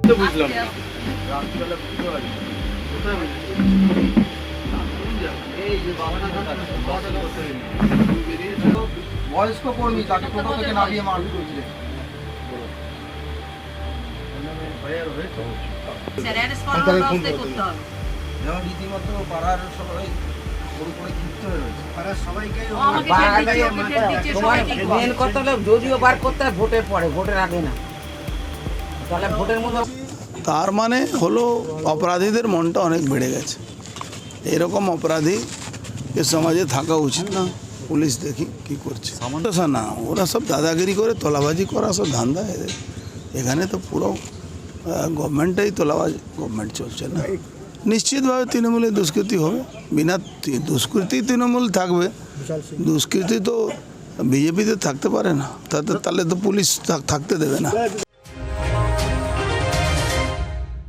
তো বুঝলাম না। বয়স্ক কর্মী তাকে টোটো থেকে নামিয়ে মারপিট করছিলেন। যেমন রীতিমতো পাড়ার সবাই করে ক্ষিপ্ত হয়ে রয়েছে। পাড়ার সবাইকে মেন কথা হলো যদিও বার করতে হয় ভোটের পরে, ভোটের আগে না, তাহলে ভোটের মধ্যে। তার মানে হলো অপরাধীদের মনটা অনেক বেড়ে গেছে। এরকম অপরাধী এ সমাজে থাকা উচিত না। পুলিশ দেখি কি করছে না, ওরা সব দাদাগিরি করে তোলাবাজি করা সব ধান্দা এদের। এখানে তো পুরো গভর্নমেন্টটাই তোলাবাজি, গভর্নমেন্ট চলছে না। নিশ্চিতভাবে তৃণমূলের দুষ্কৃতি হবে, বিনা দুষ্কৃতি তৃণমূল থাকবে, দুষ্কৃতি তো বিজেপিতে থাকতে পারে না, তাতে তাহলে তো পুলিশ থাকতে দেবে না।